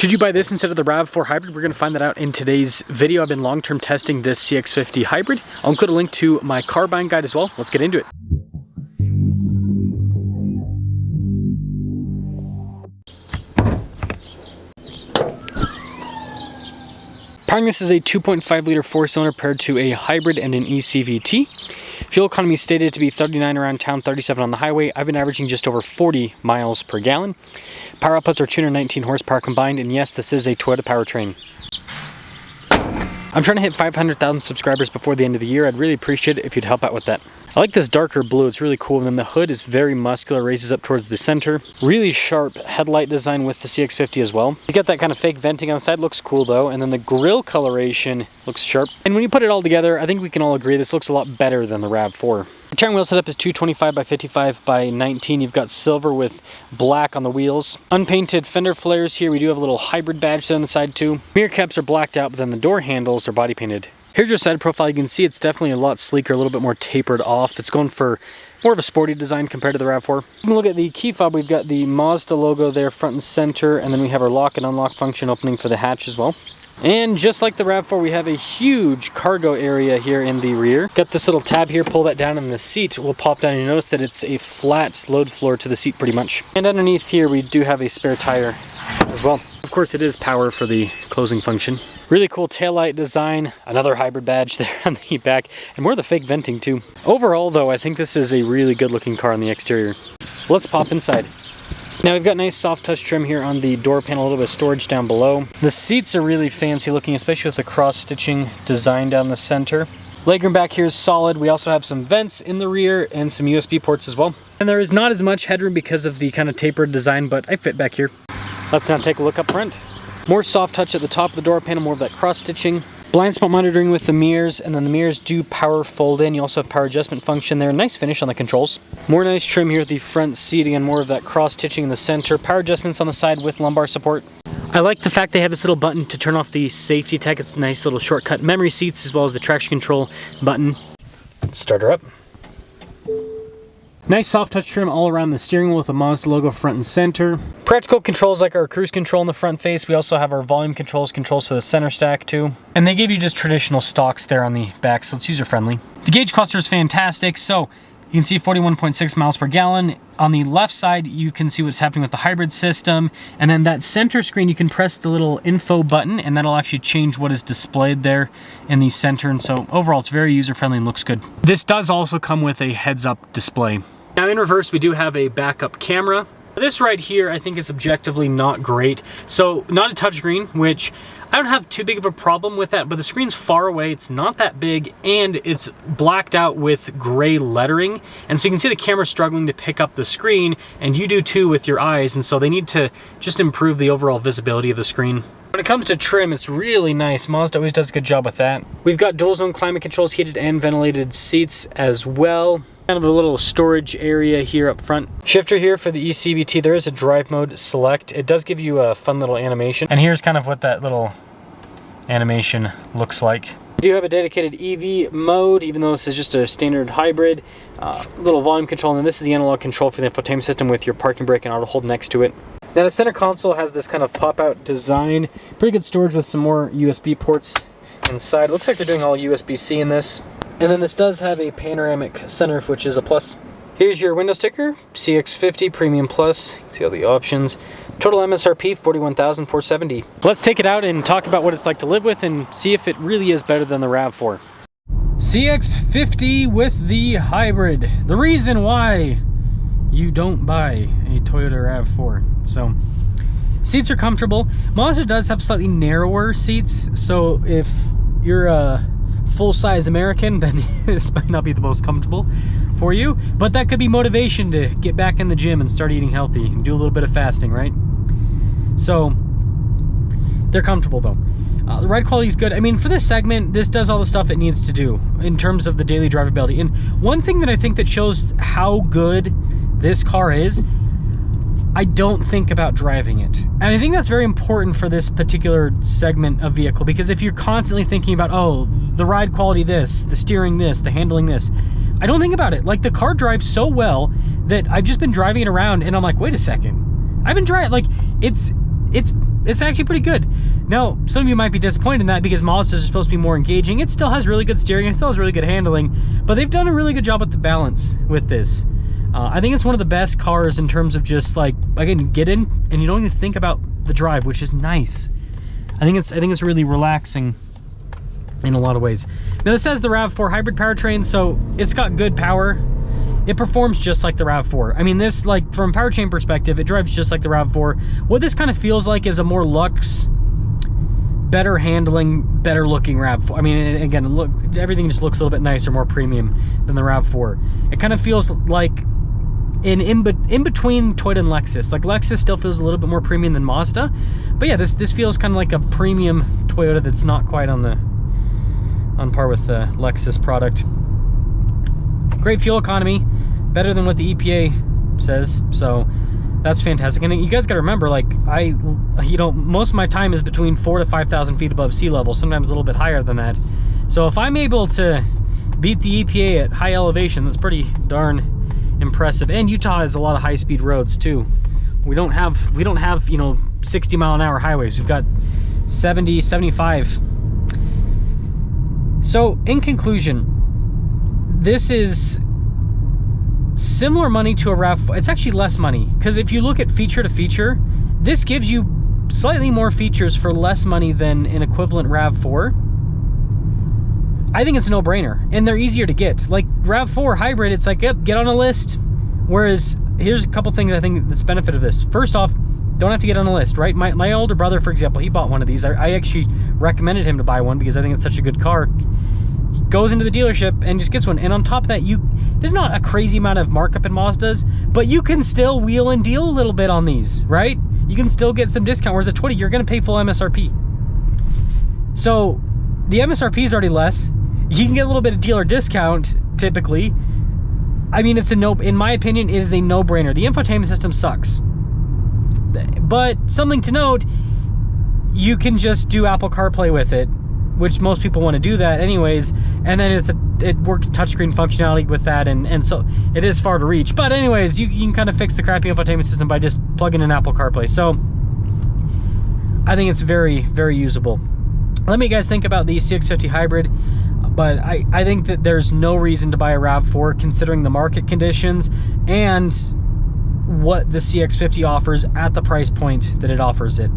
Should you buy this instead of the RAV4 Hybrid? We're going to find that out in today's video. I've been long-term testing this CX-50 Hybrid. I'll include a link to my car buying guide as well. Let's get into it. Powering this is a 2.5 liter 4-cylinder paired to a hybrid and an ECVT. Fuel economy is stated to be 39 around town, 37 on the highway. I've been averaging just over 40 miles per gallon. Power outputs are 219 horsepower combined, and yes, this is a Toyota powertrain. I'm trying to hit 500,000 subscribers before the end of the year. I'd really appreciate it if you'd help out with that. I like this darker blue, it's really cool. And then the hood is very muscular, raises up towards the center. Really sharp headlight design with the CX-50 as well. You got that kind of fake venting on the side, looks cool though. And then the grille coloration looks sharp. And when you put it all together, I think we can all agree this looks a lot better than the RAV4. The steering wheel setup is 225 by 55 by 19. You've got silver with black on the wheels. Unpainted fender flares here. We do have a little hybrid badge there on the side too. Mirror caps are blacked out, but then the door handles are body painted. Here's your side profile. You can see it's definitely a lot sleeker, a little bit more tapered off. It's going for more of a sporty design compared to the RAV4. You can look at the key fob. We've got the Mazda logo there front and center, and then we have our lock and unlock function opening for the hatch as well. And just like the RAV4, we have a huge cargo area here in the rear. Got this little tab here, pull that down, and the seat will pop down. And you notice that it's a flat load floor to the seat pretty much. And underneath here, we do have a spare tire as well. Of course, it is power for the closing function. Really cool taillight design, another hybrid badge there on the back, and more of the fake venting too. Overall though, I think this is a really good looking car on the exterior. Let's pop inside. Now we've got nice soft touch trim here on the door panel, a little bit of storage down below. The seats are really fancy looking, especially with the cross stitching design down the center. Legroom back here is solid. We also have some vents in the rear and some USB ports as well. And there is not as much headroom because of the kind of tapered design, but I fit back here. Let's now take a look up front. More soft touch at the top of the door panel, more of that cross stitching. Blind spot monitoring with the mirrors, and then the mirrors do power fold in. You also have power adjustment function there. Nice finish on the controls. More nice trim here with the front seating and more of that cross stitching in the center. Power adjustments on the side with lumbar support. I like the fact they have this little button to turn off the safety tech. It's a nice little shortcut. Memory seats as well as the traction control button. Let's start her up. Nice soft touch trim all around the steering wheel with the Mazda logo front and center. Practical controls like our cruise control in the front face. We also have our volume controls for the center stack too. And they give you just traditional stocks there on the back, so it's user friendly. The gauge cluster is fantastic. So you can see 41.6 miles per gallon. On the left side, you can see what's happening with the hybrid system. And then that center screen, you can press the little info button and that'll actually change what is displayed there in the center. And so overall, it's very user friendly and looks good. This does also come with a heads up display. Now in reverse, we do have a backup camera. This right here, I think is objectively not great. So not a touchscreen, which I don't have too big of a problem with that, but the screen's far away, it's not that big, and it's blacked out with gray lettering. And so you can see the camera struggling to pick up the screen, and you do too with your eyes, and so they need to just improve the overall visibility of the screen. When it comes to trim, it's really nice. Mazda always does a good job with that. We've got dual zone climate controls, heated and ventilated seats as well. Kind of a little storage area here up front. Shifter here for the ECVT. There is a drive mode select. It does give you a fun little animation. And here's kind of what that little animation looks like. We do have a dedicated EV mode, even though this is just a standard hybrid. Little volume control, and then this is the analog control for the infotainment system with your parking brake and auto hold next to it. Now the center console has this kind of pop-out design. Pretty good storage with some more USB ports inside. Looks like they're doing all USB-C in this. And then this does have a panoramic sunroof, which is a plus. Here's your window sticker, CX-50 Premium Plus. You can see all the options. Total MSRP, $41,470. Let's take it out and talk about what it's like to live with and see if it really is better than the RAV4. CX-50 with the hybrid. The reason why you don't buy a Toyota RAV4. So, seats are comfortable. Mazda does have slightly narrower seats, so if you're a full-size American, then this might not be the most comfortable for you, but that could be motivation to get back in the gym and start eating healthy and do a little bit of fasting, right? So they're comfortable though. The ride quality is good. I mean, for this segment, this does all the stuff it needs to do in terms of the daily drivability. And one thing that I think that shows how good this car is, I don't think about driving it. And I think that's very important for this particular segment of vehicle, because if you're constantly thinking about, oh, the ride quality this, the steering this, the handling this, I don't think about it. Like, the car drives so well that I've just been driving it around and I'm like, wait a second. I've been driving, like, it's it's actually pretty good. Now, some of you might be disappointed in that because Mazda's are supposed to be more engaging. It still has really good steering, it still has really good handling, but they've done a really good job with the balance with this. I think it's one of the best cars in terms of just like, again, get in and you don't even think about the drive, which is nice. I think it's really relaxing in a lot of ways. Now this has the RAV4 hybrid powertrain, so it's got good power. It performs just like the RAV4. I mean, this, like, from a powertrain perspective, it drives just like the RAV4. What this kind of feels like is a more luxe, better handling, better looking RAV4. I mean, again, look, everything just looks a little bit nicer, more premium than the RAV4. It kind of feels like in between Toyota and Lexus. Like, Lexus still feels a little bit more premium than Mazda, but yeah, this feels kind of like a premium Toyota that's not quite on par with the Lexus product. Great fuel economy, better than what the EPA says, so that's fantastic. And you guys got to remember, like, most of my time is between 4,000 to 5,000 feet above sea level, sometimes a little bit higher than that. So if I'm able to beat the EPA at high elevation, that's pretty darn impressive. And Utah has a lot of high-speed roads too. We don't have 60-mile-an-hour highways. We've got 70, 75. So in conclusion, this is similar money to a RAV4. It's actually less money, because if you look at feature to feature, this gives you slightly more features for less money than an equivalent RAV4. I think it's a no-brainer, and they're easier to get. Like RAV4 hybrid, it's like, yep, get on a list. Whereas here's a couple things I think that's benefit of this. First off, don't have to get on a list, right? My older brother, for example, he bought one of these. I actually recommended him to buy one because I think it's such a good car. He goes into the dealership and just gets one, and on top of that, there's not a crazy amount of markup in Mazdas, but you can still wheel and deal a little bit on these, right? You can still get some discount, whereas at Toyota, you're going to pay full MSRP. So the MSRP is already less. You can get a little bit of dealer discount, typically. I mean, in my opinion, it is a no-brainer. The infotainment system sucks. But something to note, you can just do Apple CarPlay with it, which most people want to do that anyways, and then it works touchscreen functionality with that, and so it is far to reach. But anyways, you can kind of fix the crappy infotainment system by just plugging in Apple CarPlay. So I think it's very, very usable. Let me guys think about the CX-50 Hybrid, but I think that there's no reason to buy a RAV4 considering the market conditions and what the CX-50 offers at the price point that it offers it.